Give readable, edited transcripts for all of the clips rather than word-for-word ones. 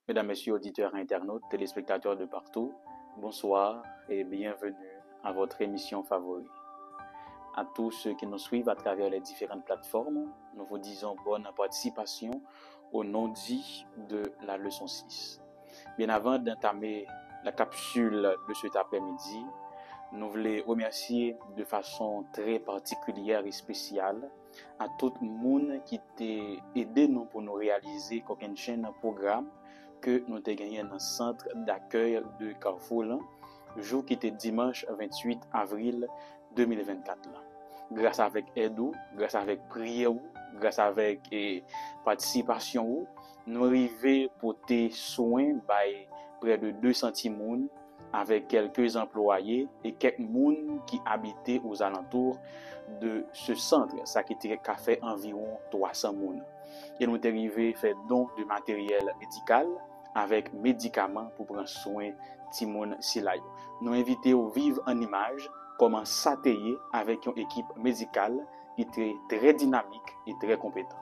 Mesdames, Messieurs, auditeurs, internautes, téléspectateurs de partout, bonsoir et bienvenue à votre émission favorite. À tous ceux qui nous suivent à travers les différentes plateformes, nous vous disons bonne participation au nom dit de la leçon 6. Bien avant d'entamer la capsule de cet après-midi, nous voulons remercier de façon très particulière et spéciale à tout le monde qui t'a aidé nous pour nous réaliser une chaîne de programme que nous avons gagné dans le centre d'accueil de Carrefour, jour qui était dimanche 28 avril 2024. Grâce avec aide, grâce avec prière, grâce avec participation, nous arrivons pour tes soins by près de 200 personnes avec quelques employés et quelques personnes qui habitaient aux alentours de ce centre, ça qui a fait environ 300 personnes. Et nous sommes arrivés à faire don de matériel médical avec médicaments pour prendre soin de Timon Silayo. Nous invitons à vivre en image comment s'atteler avec une équipe médicale qui est très dynamique et très compétente.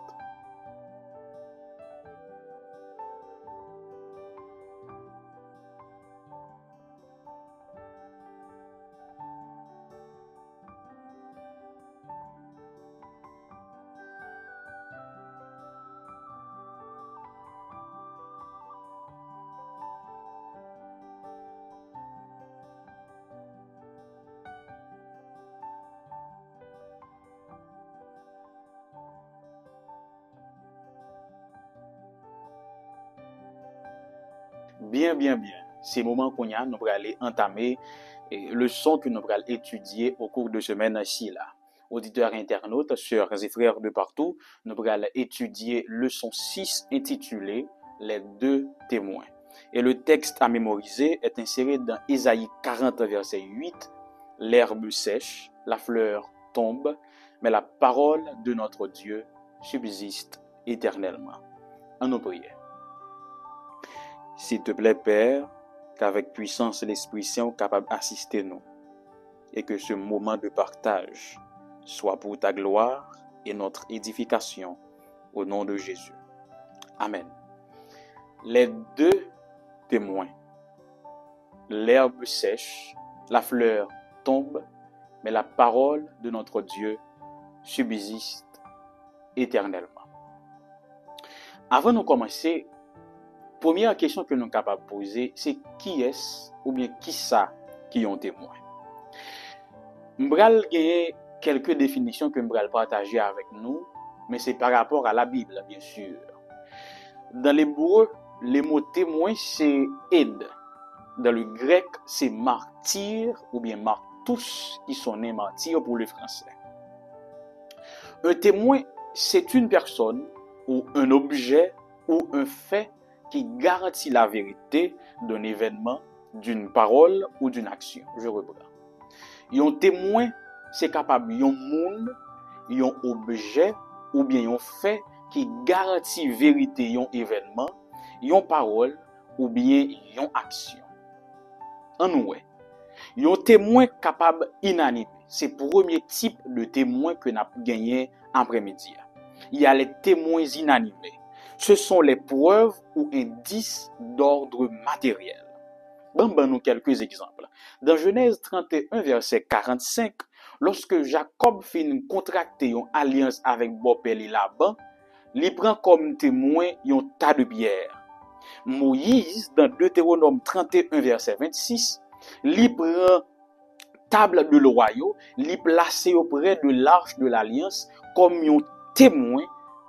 Bien. C'est le moment qu'on a, nous allons entamer le son que nous allons étudier au cours de semaine-ci là. Auditeurs internautes, sœurs et frères de partout, nous allons étudier leçon 6 intitulée Les deux témoins. Et le texte à mémoriser est inséré dans Ésaïe 40, verset 8. L'herbe sèche, la fleur tombe, mais la parole de notre Dieu subsiste éternellement. En nos prières. S'il te plaît, Père, qu'avec puissance l'Esprit Saint capable d'assister nous et que ce moment de partage soit pour ta gloire et notre édification au nom de Jésus. Amen. Les deux témoins. L'herbe sèche, la fleur tombe, mais la parole de notre Dieu subsiste éternellement. Avant de commencer, première question que nous sommes capables de poser, c'est qui est-ce ou bien qui ça qui est un témoin? Je vais gagner quelques définitions que je vais partager avec nous, mais c'est par rapport à la Bible, bien sûr. Dans l'hébreu, le mot témoin, c'est aide. Dans le grec, c'est martyr ou bien martus, qui sont nés martyrs pour le français. Un témoin, c'est une personne ou un objet ou un fait qui garantit la vérité d'un événement, d'une parole ou d'une action. Je reprends. Un témoin, c'est capable d'un monde, un objet ou bien un fait qui garantit vérité d'un événement, une parole ou bien une action. En nous, un témoin capable inanimé. C'est le premier type de témoin que nous avons gagné après-midi. Il y a les témoins inanimés. Ce sont les preuves ou indices d'ordre matériel. Nous quelques exemples. Dans Genèse 31, verset 45, lorsque Jacob finit contracter une alliance avec Bopel et Laban, il prend comme témoin un tas de pierres. Moïse, dans Deutéronome 31, verset 26, il prend table de l'royaume, il place auprès de l'arche de l'alliance comme un témoin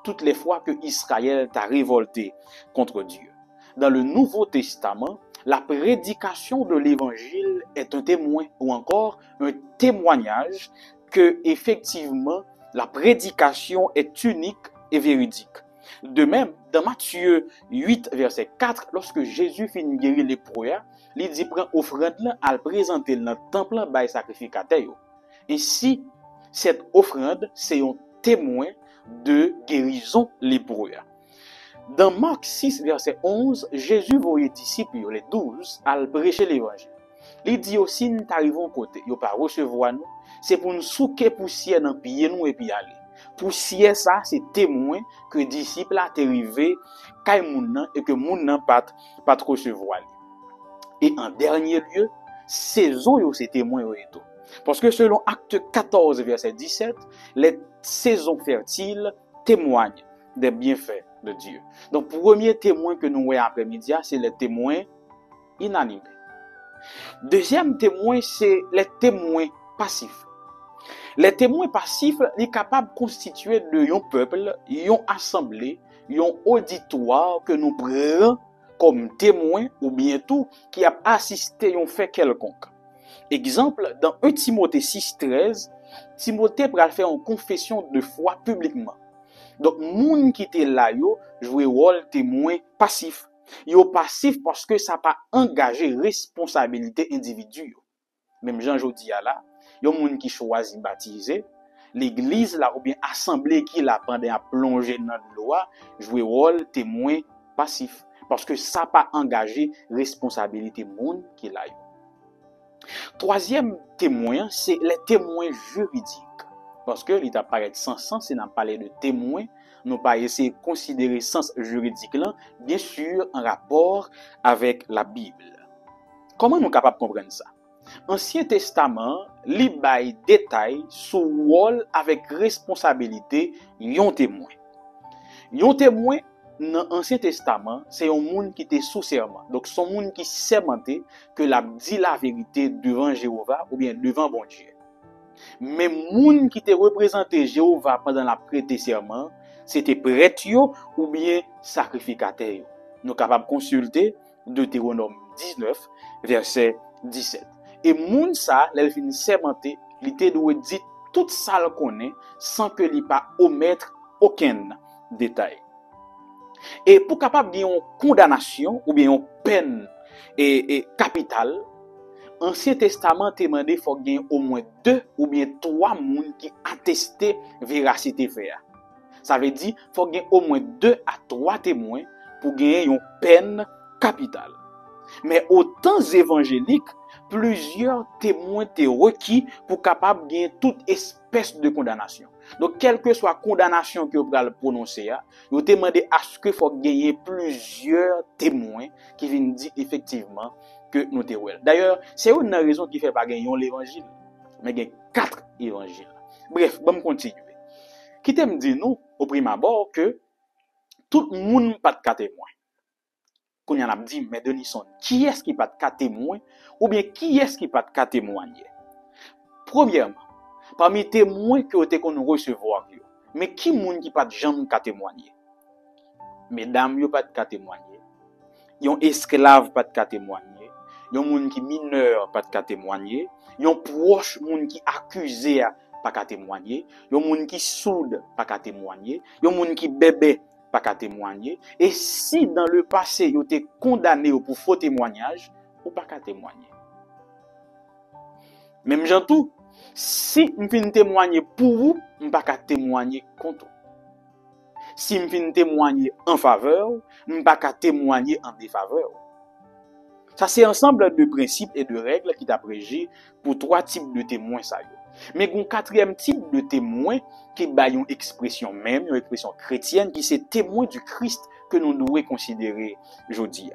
toutes les fois que Israël t'a révolté contre Dieu. Dans le Nouveau Testament, la prédication de l'évangile est un témoin ou encore un témoignage que effectivement la prédication est unique et véridique. De même, dans Matthieu 8, verset 4, lorsque Jésus finit guérir les lépreux, il dit prend offrande là à le présenter dans le temple by sacrificateur. Ainsi, cette offrande c'est un témoin de guérison lépreux. Dans Marc 6, verset 11, Jésus voit les disciples, les 12, à prêcher l'évangile. Il dit aussi, nous arrivons côté, nous pas recevoir nous, c'est pour nous souquer poussière dans pied nous et puis aller. poussière ça, c'est témoin que disciple a arrivé kay moun nan et que moun nan pas recevoir. Et en dernier lieu, saison yo c'est témoin yo et tout. Parce que selon Acte 14 verset 17, les saisons fertiles témoignent des bienfaits de Dieu. Donc premier témoin que nous voyons après-midi, c'est les témoins inanimés. Deuxième témoin, c'est les témoins passifs. Les témoins passifs sont capables de constituer de un peuple, une assemblée, un auditoire que nous prenons comme témoin ou bien tout qui a assisté à un fait quelconque. Exemple, dans 1 Timothée 6,13, Timothée pral faire une confession de foi publiquement. Donc, moun qui était là, yo, jouer rôle témoin passif. Yo passif parce que ça pas engagé responsabilité individuelle. Même Jean Jodi a là, yo moun qui choisit baptiser, l'église là ou bien assemblée qui la pendant à plonger dans la loi, jouer rôle témoin passif parce que ça pas engagé responsabilité moun qui là. Troisième témoin, c'est les témoins juridiques. Parce que il apparaît sans sens, c'est n'a parlé de témoins, nous pas essayer de considérer sens juridique là, bien sûr en rapport avec la Bible. Comment nous capables de comprendre ça? Ancien Testament, li bay détail sur rôle avec responsabilité yon témoin. Yon témoin dans l'Ancien Testament, c'est un monde qui était sous serment. Donc, son monde qui sermenté que l'a dit la vérité devant Jéhovah ou bien devant bon Dieu. Mais monde qui était représenté Jéhovah pendant la prêter serment, c'était prêtre ou bien sacrificateur. Nous sommes capables de consulter Deutéronome 19, verset 17. Et monde ça, l'elle finit sermenté, il était doit dire tout ça le connaît sans que il pas omettre aucun détail. Et pour capable de une condamnation ou bien une peine capitale, Ancien Testament demandé faut gagner au moins 2 ou bien 3 moun qui attestent véracité fait. Ça veut dire faut gagner au moins 2 à 3 témoins pour gagner une peine capitale. Mais aux temps évangéliques, plusieurs témoins étaient requis pour capable de gagner toute espèce de condamnation. Donc, quelle que soit la condamnation que vous allez prononcer, vous demandez à ce qu'il faut gagner plusieurs témoins qui viennent dire effectivement que nous sommes. D'ailleurs, c'est une raison qui fait pas gagner l'évangile. Mais il y a 4 évangiles. Bref, bon, continuer. Qui t'aime dire nous, au prime abord, que tout le monde n'a pas de 4 témoins. Qu'on y en a dit, mais Denison, qui est-ce qui n'a pas de 4 témoins? Ou bien qui est-ce qui n'a pas de 4 témoigner? Premièrement, parmi les témoins que vous nous recevoir, mais qui moun qui pas de jambe ka témoigner? Mesdames, yo pas de ka témoigner. Yon esclave pas de ka témoigner. Yon moun qui mineur pas de ka témoigner. Yon proche moun qui accusé pas ka témoigner. Yon moun qui soude pas ka témoigner. Yon moun qui bébé pas ka témoigner. Et si dans le passé yo été condamné pour faux témoignage, ou pas ka témoigner. Même gens tout, si je viens témoigner pour vous, je ne peux pas témoigner contre vous. Si je viens témoigner en faveur, je ne peux pas témoigner en défaveur. Ça, c'est un ensemble de principes et de règles qui t'abrégent pour 3 types de témoins. Mais il y a un 4e type de témoin qui est une expression même, une expression chrétienne, qui c'est témoin du Christ que nous devons considérer aujourd'hui.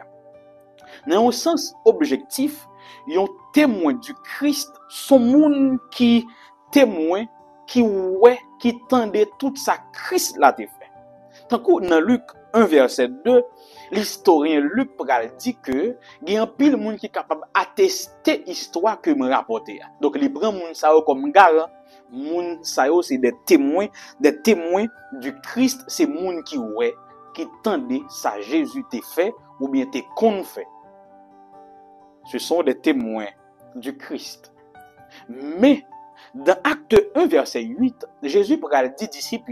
Dans un sens objectif, yon témoin du Christ, son monde qui témoin, qui ouais, qui tendait tout ça Christ l'a fait. Tant que dans Luc 1 verset 2, l'historien Luc pral dit que il y a un pile monde qui est capable attester histoire que me rapporter. Donc il prend monde ça comme garant, monde ça c'est des témoins du Christ, c'est monde qui ouais, qui tendait ça Jésus t'a fait ou bien t'es qu'on fait. Ce sont des témoins du Christ. Mais, dans Acte 1, verset 8, Jésus pral dit disciples,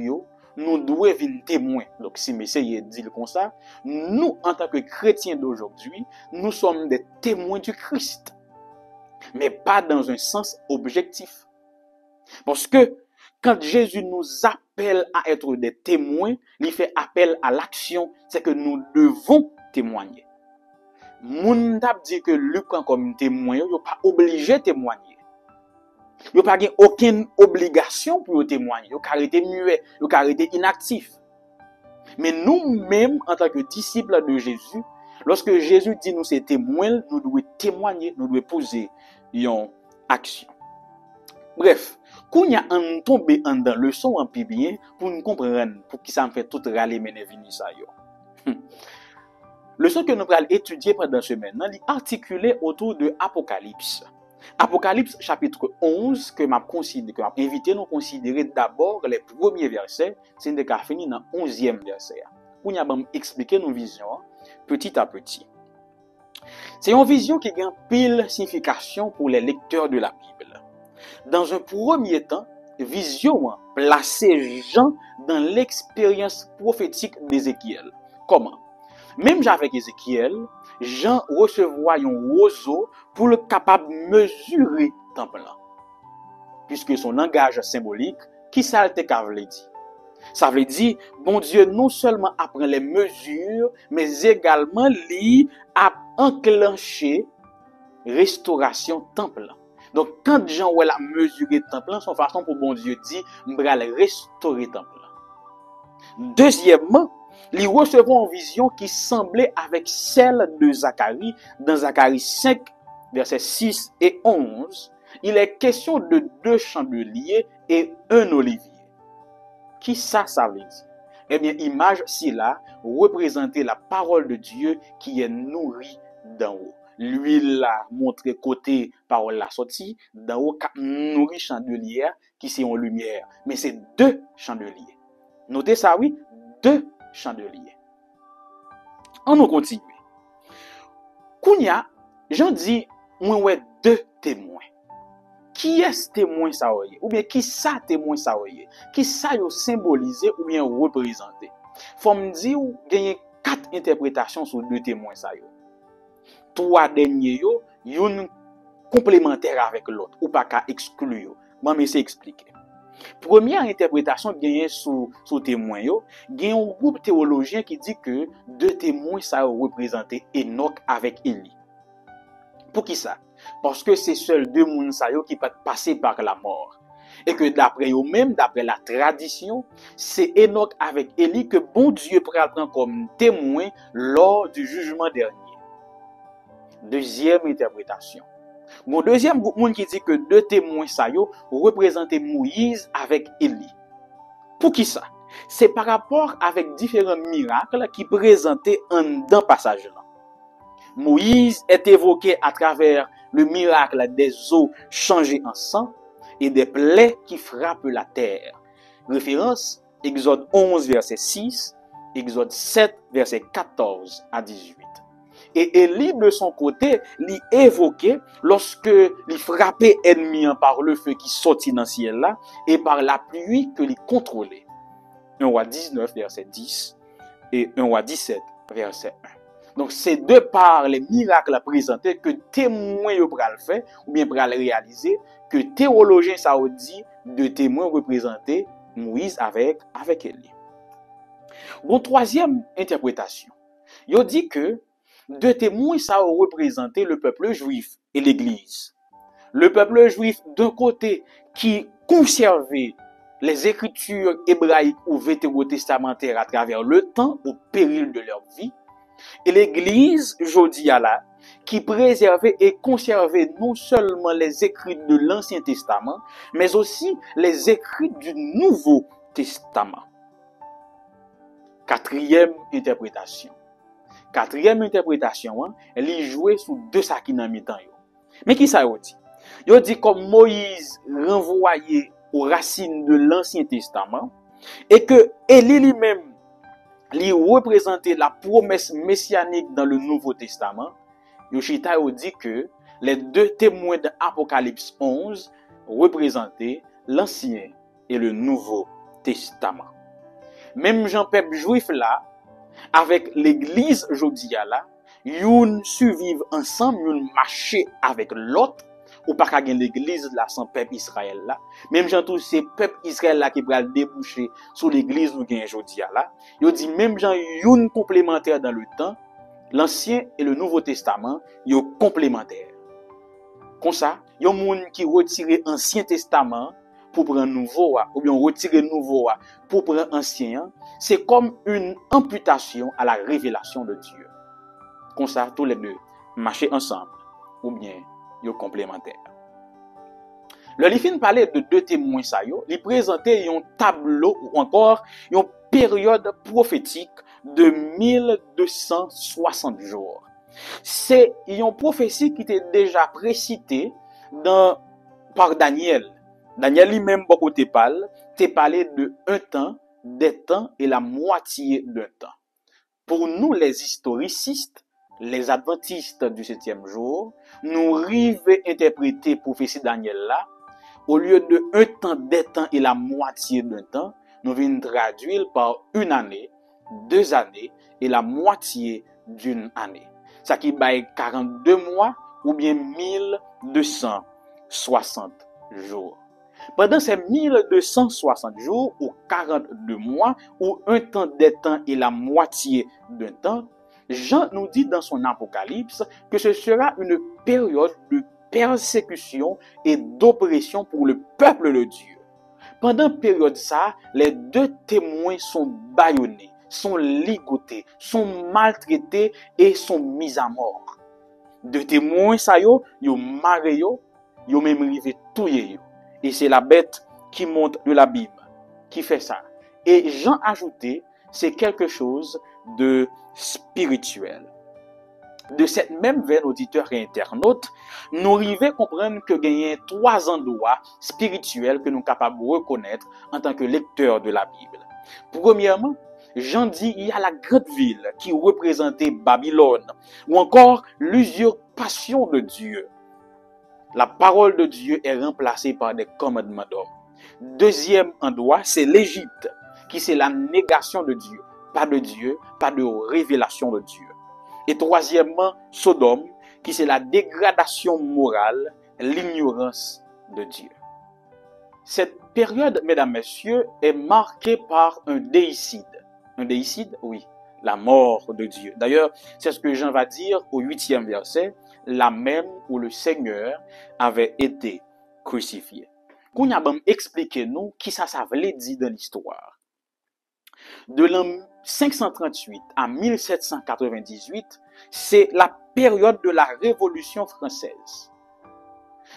nous devons venir témoins. Donc, si Messie dit comme ça, nous, en tant que chrétiens d'aujourd'hui, nous sommes des témoins du Christ. Mais pas dans un sens objectif. Parce que, quand Jésus nous appelle à être des témoins, il fait appel à l'action, c'est que nous devons témoigner. Moun tap dit que Luc comme témoin, yo pas obligé de témoigner. Yo pas gen aucune obligation pour témoigner. Yo ka rete muet, yo ka rete inactif. Mais nous-mêmes, en tant que disciples de Jésus, lorsque Jésus dit nous c'est témoins, nous devons témoigner, nous devons poser une action. Bref, quand y a un tombé en dans leçon en pi bien pour nous comprendre pour qui ça me fait tout râler mener vini ça yo. Leçon que nous allons étudier pendant ce semaine, est articulé autour de Apocalypse. Apocalypse chapitre 11 que m'a invité nous considérer d'abord les premiers versets, c'est de fini dans 11e verset. Pour nous expliquer nos visions petit à petit. C'est une vision qui a pile signification pour les lecteurs de la Bible. Dans un premier temps, vision plaçait Jean dans l'expérience prophétique d'Ézéchiel. Comment? Même avec Ézéchiel, Jean recevait un roseau pour le capable de mesurer le temple. Puisque son langage symbolique, qui ça veut dire? Ça veut dire, bon Dieu non seulement apprend les mesures, mais également lui a enclenché restauration temple. Donc, quand Jean a mesuré le temple, son façon pour bon Dieu dit, m'bral restaurer le temple. Deuxièmement, il recevait une vision qui semblait avec celle de Zacharie, dans Zacharie 5, versets 6 et 11. Il est question de 2 chandeliers et un olivier. Qui ça veut dire? Eh bien, image si là représentait la parole de Dieu qui est nourrie d'en haut. L'huile là montré côté parole la sortie, d'en haut nourrit chandelier qui c'est en lumière. Mais c'est 2 chandeliers. Notez ça, oui, 2 chandeliers. On nous continue. Kounya, j'en dis, moi ouais 2 témoins. Qui est ce témoin ça oye? Ou bien qui ça témoin ça oye? Qui ça yo symbolisé ou bien représenté? Faut me dire ou gagner 4 interprétations sur 2 témoins ça yo. 3 derniers yo, yon complémentaire avec l'autre ou pas qu'à exclure yo. Moi mais c'est expliquer. Première interprétation gagné sous témoin yo, gagne un groupe théologien qui dit que 2 témoins ça représenté Enoch avec Élie. Pour qui ça? Parce que c'est seuls 2 moun sa yo qui peuvent passer par la mort. Et que d'après eux même, d'après la tradition, c'est Enoch avec Élie que bon Dieu prend comme témoin lors du jugement dernier. Deuxième interprétation. Mon deuxième groupe moun qui dit que 2 témoins sa yo représentaient Moïse avec Élie. Pour qui ça? C'est par rapport avec différents miracles qui présentaient dans passage là. Moïse est évoqué à travers le miracle des eaux changées en sang et des plaies qui frappent la terre. Référence, Exode 11, verset 6, Exode 7, verset 14 à 18. Et Élie, de son côté, l'y évoqué lorsque l'y frappait ennemi par le feu qui sortit dans le ciel là et par la pluie que l'y contrôlait. 1 roi 19, verset 10 et 1 roi 17, verset 1. Donc, c'est de par les miracles présentés que témoins pral fait ou bien pral réaliser que théologien ça dit de témoins représentés Moïse avec Élie. Bon, troisième interprétation. Il dit que 2 témoins ça représenté le peuple juif et l'église. Le peuple juif d'un côté qui conservait les écritures hébraïques ou vétérotestamentaires à travers le temps au péril de leur vie. Et l'église, jodi à la, qui préservait et conservait non seulement les écrits de l'Ancien Testament, mais aussi les écrits du Nouveau Testament. Quatrième interprétation, elle est jouée sous 2 sakis dans mi-temps. Mais qui ça dit? Il dit comme Moïse renvoyé aux racines de l'Ancien Testament et que Élie lui-même lui représentait la promesse messianique dans le Nouveau Testament. Yoshita dit que les 2 témoins de Apocalypse 11 représentaient l'Ancien et le Nouveau Testament. Même Jean-Pep juif là, avec l'église jodia là, yon survivent ensemble, yon marcher avec l'autre, ou pas qu'à l'église là sans peuple Israël là. Même Jean tous ces peuple Israël là qui va déboucher sur l'église nous gagne jodia là. Yo dit même Jean yon complémentaire dans le temps, l'Ancien et le Nouveau Testament, yo complémentaires. Comme ça, Yon moun qui retire Ancien Testament pour prendre nouveau ou bien retirer nouveau pour prendre ancien, c'est comme une amputation à la révélation de Dieu. Comme ça tous les deux marcher ensemble ou bien yo complémentaires. Le Lifin parlait de deux témoins ça yo, il présentait un tableau ou encore une période prophétique de 1260 jours. C'est une prophétie qui était déjà précitée par Daniel. Daniel lui-même, beaucoup te parlé de un temps, des temps et la moitié d'un temps. Pour nous, les historicistes, les adventistes du 7e jour, nous arrivons à interpréter prophétie Daniel là, au lieu de un temps, des temps et la moitié d'un temps, nous venons traduire par une année, 2 années et la moitié d'une année. Ça qui baille 42 mois ou bien 1260 jours. Pendant ces 1260 jours ou 42 mois ou un temps des temps et la moitié d'un temps, Jean nous dit dans son Apocalypse que ce sera une période de persécution et d'oppression pour le peuple de Dieu. Pendant cette période ça, les deux témoins sont bâillonnés, sont ligotés, sont maltraités et sont mis à mort. Deux témoins ça yo maré yo même rivé touyer yo. Et c'est la bête qui monte de l'abîme qui fait ça. Et Jean ajouté, c'est quelque chose de spirituel. De cette même veine, auditeurs et internautes, nous arrivons comprendre que il y a 3 endroits spirituels que nous sommes capables de reconnaître en tant que lecteurs de la Bible. Premièrement, Jean dit il y a la grande ville qui représentait Babylone, ou encore l'usurpation de Dieu. La parole de Dieu est remplacée par des commandements d'hommes. Deuxième endroit, c'est l'Égypte, qui c'est la négation de Dieu. Pas de Dieu, pas de révélation de Dieu. Et troisièmement, Sodome, qui c'est la dégradation morale, l'ignorance de Dieu. Cette période, mesdames, messieurs, est marquée par un déicide. Un déicide, oui, la mort de Dieu. D'ailleurs, c'est ce que Jean va dire au 8e verset, la même où le Seigneur avait été crucifié. Kounya bam expliquez-nous qui ça voulait dire dans l'histoire. De l'an 538 à 1798, c'est la période de la Révolution française.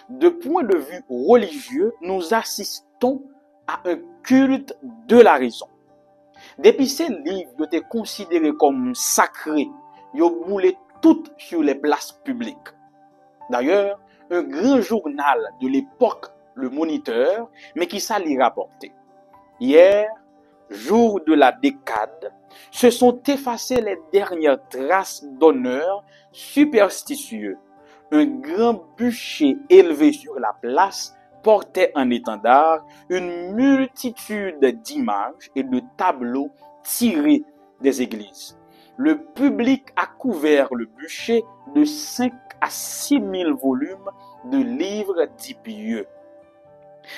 De point de vue religieux, nous assistons à un culte de la raison. Depuis ces livres étaient considérés comme sacrés, ils boulaient tout sur les places publiques. D'ailleurs, un grand journal de l'époque, le Moniteur, mais qui ça l'y rapportait. Hier, jour de la décade, se sont effacées les dernières traces d'honneur superstitieux. Un grand bûcher élevé sur la place portait en étendard une multitude d'images et de tableaux tirés des églises. Le public a couvert le bûcher de 5 à 6 000 volumes de livres dits pieux.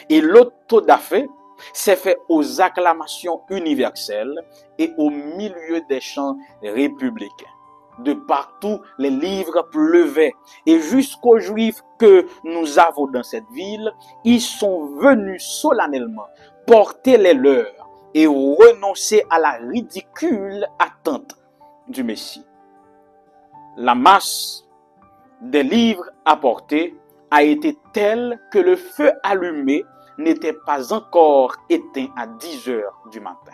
Et l'autodafé s'est fait aux acclamations universelles et au milieu des chants républicains. De partout, les livres pleuvaient, et jusqu'aux Juifs que nous avons dans cette ville, ils sont venus solennellement porter les leurs et renoncer à la ridicule attente du Messie. La masse des livres apportés a été telle que le feu allumé n'était pas encore éteint à 10 heures du matin.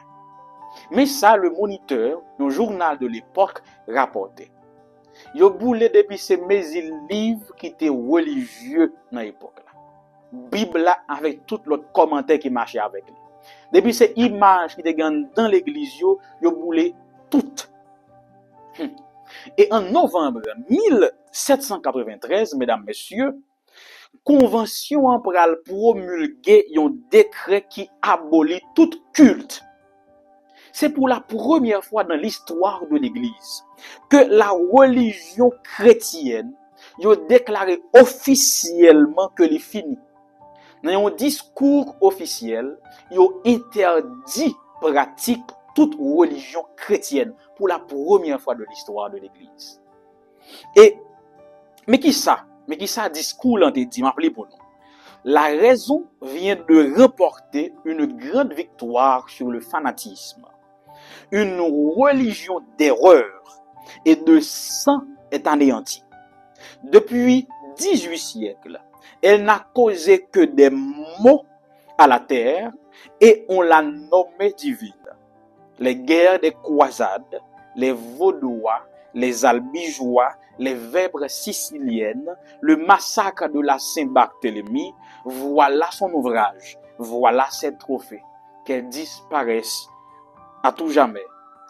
Mais ça, le Moniteur, le journal de l'époque, rapportait. Yo boulé depuis ces livres qui étaient religieux dans l'époque là. Bible là avec tout l'autre commentaire qui marchait avec lui. Depuis ces images qui étaient dans l'église, yo boulé toutes. Et en novembre 1793, mesdames, messieurs, convention en pral promulguer un décret qui abolit tout culte. C'est pour la première fois dans l'histoire de l'Église que la religion chrétienne a déclaré officiellement que les fini. Dans un discours officiel, il a interdit pratique toute religion chrétienne pour la première fois de l'histoire de l'Église. Mais qui ça? Mais qui ça discours là te dit m'appeler pour nous. La raison vient de remporter une grande victoire sur le fanatisme. Une religion d'erreur et de sang est anéantie. Depuis 18 siècles, elle n'a causé que des maux à la terre et on l'a nommée divine. Les guerres des croisades, les vaudois, les albigeois, les vèbres siciliennes, le massacre de la Saint-Barthélemy, voilà son ouvrage, voilà ses trophées, qu'elles disparaissent à tout jamais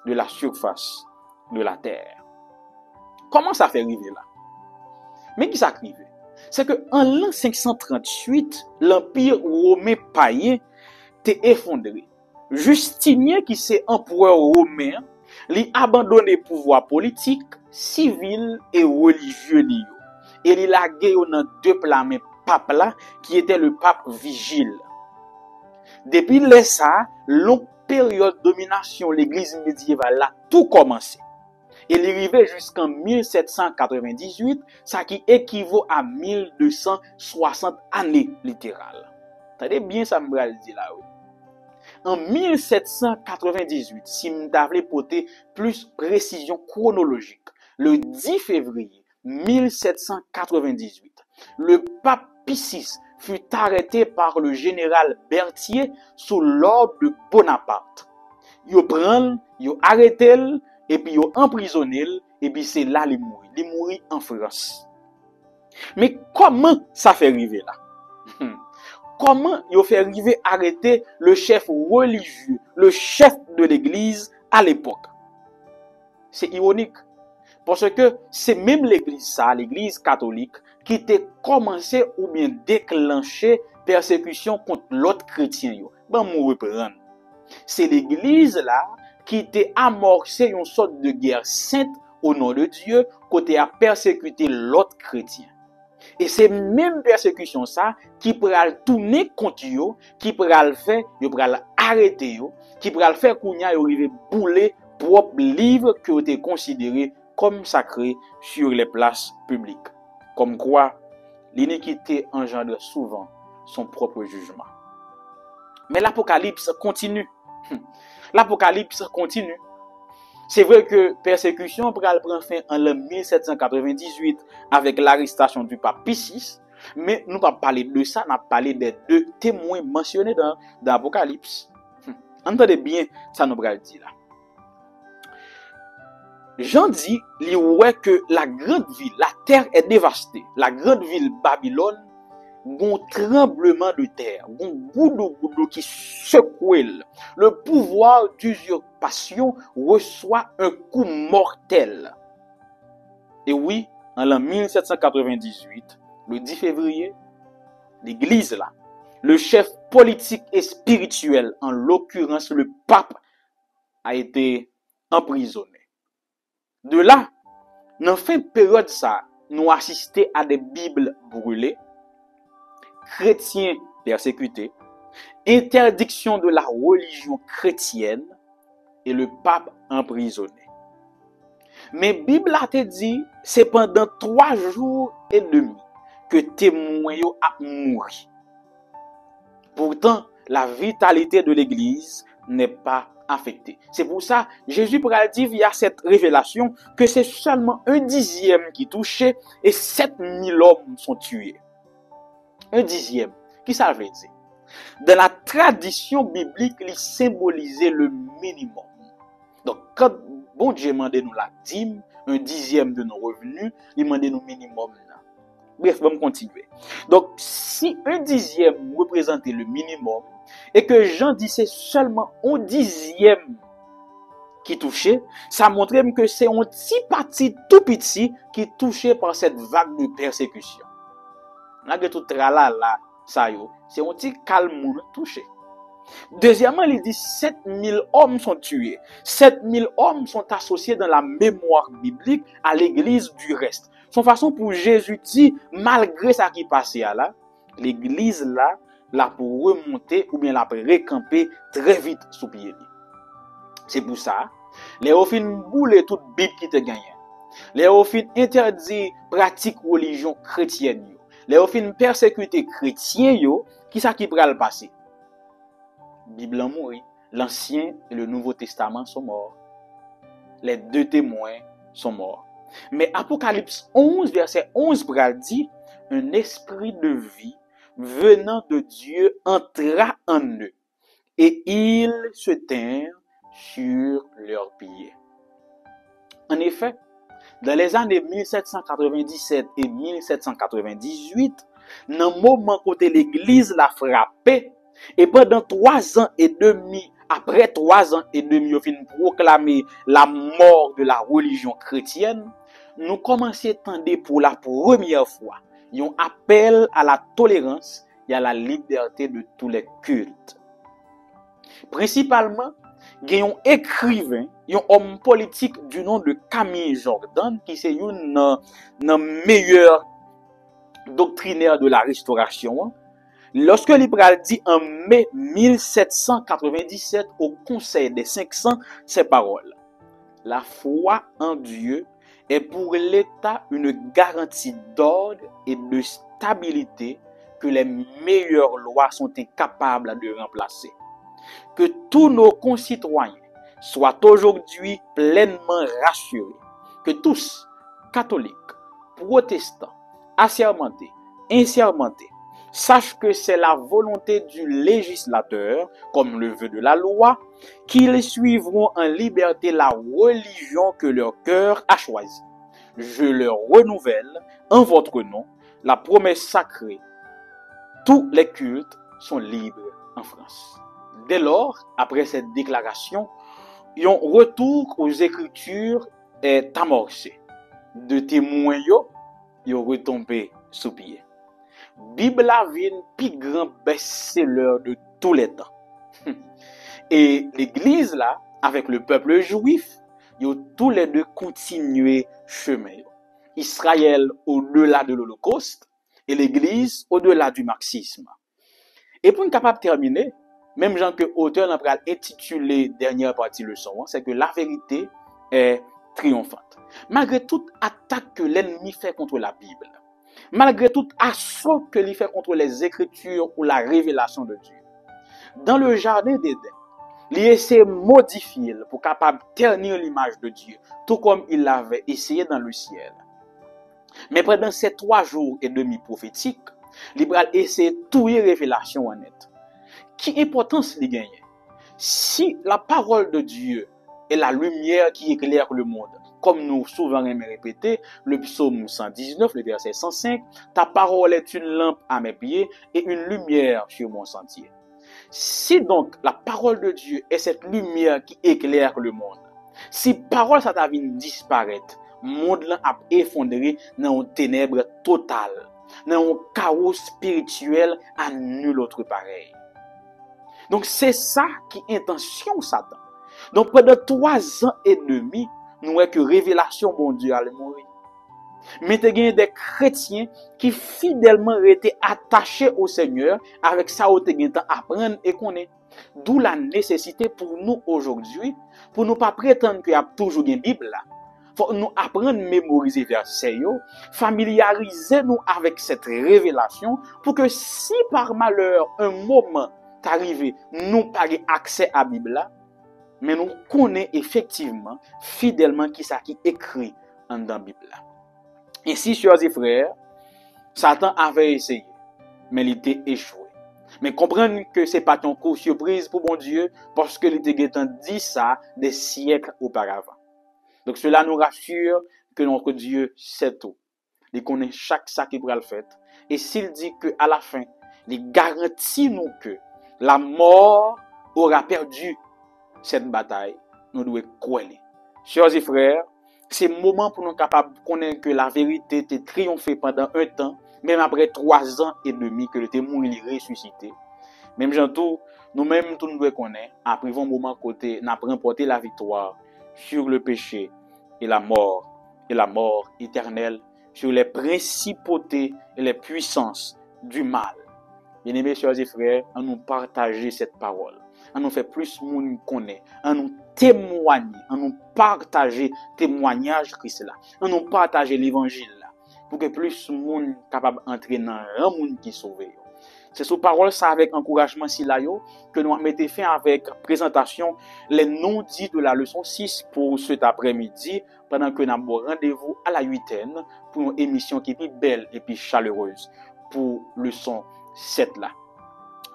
de la surface de la terre. Comment ça fait arriver là? Mais qui ça arrive? C'est que en l'an 538, l'empire romain païen t'est effondré. Justinien, qui c'est empereur romain, lui abandonné pouvoir politique, civil et religieux lié. Et il a gagné dans deux plans pape là, qui était le pape Vigile. Depuis ça, longue période de domination, l'église médiévale a tout commencé. Et il arrivait jusqu'en 1798, ça qui équivaut à 1260 années littérales. Attendez bien ça me dit là. Oui. En 1798, si je voulais porter plus précision chronologique, le 10 février 1798, le pape Pie VI fut arrêté par le général Berthier sous l'ordre de Bonaparte. Yo prend, yo arrêté et puis yo emprisonné et puis c'est là il mourit. Il mourit en France. Mais comment ça fait arriver là? Comment il fait arriver arrêter le chef religieux, le chef de l'église à l'époque? C'est ironique. Parce que c'est même l'église ça, l'église catholique, qui était commencé ou bien déclenché persécution contre l'autre chrétien. Ben, moi reprendre. C'est l'église là qui était amorcé une sorte de guerre sainte au nom de Dieu, côté à persécuter l'autre chrétien. Et c'est même persécution ça qui pourra tourner contre yo, qui pourra le faire, yo pourra arrêter yo, qui pourra le faire kounya yo rive bouler propre livre qui ont été considérés comme sacrés sur les places publiques. Comme quoi l'iniquité engendre souvent son propre jugement. Mais l'Apocalypse continue. L'Apocalypse continue. C'est vrai que persécution prend fin en l'an 1798 avec l'arrestation du pape Pie VI, mais nous ne pas parler de ça, nous parler des deux témoins mentionnés dans l'Apocalypse. Entendez bien, ça nous va dire là. Jean dit, que la grande ville, la terre est dévastée. La grande ville Babylone, un tremblement de terre, un goudou qui secoue. Le pouvoir d'usurpation reçoit un coup mortel. Et oui, en l'an 1798, le 10 février, l'église là, le chef politique et spirituel, en l'occurrence le pape, a été emprisonné. De là, dans la fin de période ça, nous assistons à des Bibles brûlées, chrétiens persécutés, interdiction de la religion chrétienne et le pape emprisonné. Mais la Bible a te dit, c'est pendant 3 jours et demi que témoins a mouru. Pourtant, la vitalité de l'Église n'est pas affectée. C'est pour ça, Jésus pourra dire via cette révélation que c'est seulement 1/10 qui touchait et 7000 hommes sont tués. 1/10. Qui ça veut dire? Dans la tradition biblique, il symbolisait le minimum. Donc, quand bon Dieu demande nous la dîme, 1/10 de nos revenus, il demande nous minimum. Bref, on va continuer. Donc, si 1/10 représentait le minimum, et que Jean dit c'est seulement 1/10 qui touchait, ça montrait que c'est un petit parti tout petit qui est touché par cette vague de persécution. Là, tout tralala, ça yo, c'est un petit calme touché. Deuxièmement, il dit 7000 hommes sont tués. 7000 hommes sont associés dans la mémoire biblique à l'église du reste. Son façon pour Jésus dit, malgré ça qui passait là, l'église là pour remonter ou bien la pour récamper très vite sous pied. C'est pour ça, les ofines boule toute Bible qui te gagne. Les yo fin interdit pratique religion chrétienne yo. Les yo fin persécuter chrétien yo, qui ça qui pral passer? Bible en mourit. L'Ancien et le Nouveau Testament sont morts. Les deux témoins sont morts. Mais Apocalypse 11, verset 11, pral dit, un esprit de vie venant de Dieu entra en eux, et ils se tinrent sur leurs pieds. En effet, dans les années 1797 et 1798, dans le moment côté l'église l'a frappé, et pendant 3 ans et demi, après 3 ans et demi, on finit proclamer la mort de la religion chrétienne, nous commençons à entendre pour la première fois un appel à la tolérance et à la liberté de tous les cultes. Principalement, il y a un écrivain, un homme politique du nom de Camille Jordan, qui est un meilleur doctrinaire de la Restauration. Lorsque l'Ibral dit en mai 1797 au Conseil des 500 ces paroles. La foi en Dieu est pour l'État une garantie d'ordre et de stabilité que les meilleures lois sont incapables de remplacer. Que tous nos concitoyens soient aujourd'hui pleinement rassurés. Que tous, catholiques, protestants, assermentés, insermentés, sachent que c'est la volonté du législateur, comme le veut de la loi, qu'ils suivront en liberté la religion que leur cœur a choisie. Je leur renouvelle, en votre nom, la promesse sacrée. Tous les cultes sont libres en France. Dès lors, après cette déclaration, un retour aux Écritures est amorcé. De témoins yo retombé sous pied. Bible la vient plus grand best-seller de tous les temps. Et l'église là, avec le peuple juif, yo tous les deux continué chemin. Israël au-delà de l'Holocauste et l'église au-delà du marxisme. Et pour une capable terminer, même Jean que auteur n'a pas intitulé dernière partie leçon, c'est que la vérité est triomphante. Malgré toute attaque que l'ennemi fait contre la Bible, malgré tout assaut que l'il fait contre les Écritures ou la révélation de Dieu, dans le jardin d'Éden, il essaie de modifier pour capable ternir l'image de Dieu, tout comme il l'avait essayé dans le ciel. Mais pendant ces 3 jours et demi prophétiques, il a essayé de tuer révélation honnête. Qui importance il gagne? Si la parole de Dieu est la lumière qui éclaire le monde, comme nous souvent aimons répéter, le psaume 119, le verset 105, ta parole est une lampe à mes pieds et une lumière sur mon sentier. Si donc la parole de Dieu est cette lumière qui éclaire le monde, si parole ça t'a vu disparaître, le monde là a effondré dans une ténèbre totale, dans un chaos spirituel à nul autre pareil. Donc c'est ça qui est intention Satan. Donc pendant 3 ans et demi, nous voyons que révélation bon Dieu allait mourir. Mais il y a des chrétiens qui fidèlement étaient attachés au Seigneur avec ça où ils ont apprendre et connaître. D'où la nécessité pour nous aujourd'hui, pour ne pas prétendre qu'il y a toujours une Bible là. Faut nous apprendre à mémoriser versets, familiariser nous avec cette révélation pour que si par malheur un moment arrivé, nous pas accès à la Bible là, mais nous connaissons effectivement, fidèlement, qui ça qui écrit dans la Bible là. Ainsi, chers et frères, Satan avait essayé, mais il était échoué. Mais comprenez que ce n'est pas ton coup surprise pour mon Dieu, parce que il était dit ça des siècles auparavant. Donc cela nous rassure que notre Dieu sait tout. Il connaît chaque ça qui pourra le faire. Et s'il dit qu'à la fin, il garantit nous que la mort aura perdu cette bataille, nous devons croire. Chers et frères, c'est le moment pour nous capables de connaître que la vérité était triomphée pendant un temps, même après 3 ans et demi que le témoin est ressuscité. Même Jean-Tout, nous-mêmes, tout nous devons connaître, après un moment côté, n'a remporté la victoire sur le péché et la mort éternelle, sur les principautés et les puissances du mal. Bien-aimés, chers et frères, à nous partager cette parole, à nous faire plus monde connaître, à nous témoigner, en nous partager témoignage Christ là, en nous partager l'évangile là, pour que plus de monde capable d'entrer dans un monde qui sauve. C'est sous parole ça avec encouragement si là yo que nous mettons fin avec présentation les non-dits de la leçon 6 pour cet après-midi pendant que nous avons rendez-vous à la 8e pour une émission qui est plus belle et plus chaleureuse pour leçon 7 là.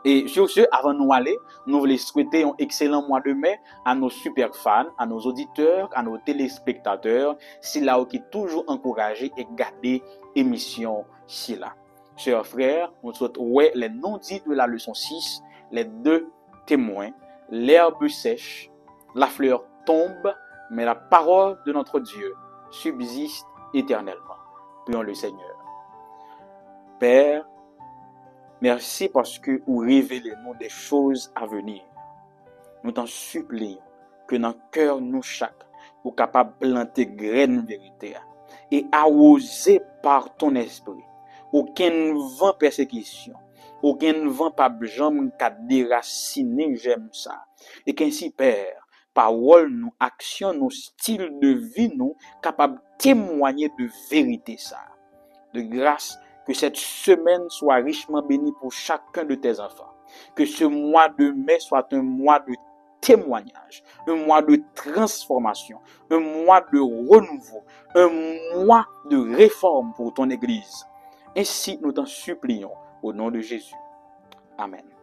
Et sur ce, avant de nous aller, nous voulons souhaiter un excellent mois de mai à nos super fans, à nos auditeurs, à nos téléspectateurs, si là qui toujours encouragé et garder émission si là. Chers frères, on souhaite les non-dits de la leçon 6, les deux témoins, l'herbe sèche, la fleur tombe, mais la parole de notre Dieu subsiste éternellement. Prions le Seigneur. Père, merci parce que vous révélez-nous des choses à venir. Nous t'en supplions que dans le cœur nous chaque, vous capable de planter graine vérité et arroser par ton esprit. Aucun vent persécution, aucun vent pas jambe qu'a déraciner j'aime ça. Et qu'ainsi Père, parole nous, action nous, style de vie nous, capable de témoigner de vérité ça. De grâce que cette semaine soit richement bénie pour chacun de tes enfants. Que ce mois de mai soit un mois de témoignage, un mois de transformation, un mois de renouveau, un mois de réforme pour ton Église. Ainsi, nous t'en supplions au nom de Jésus. Amen.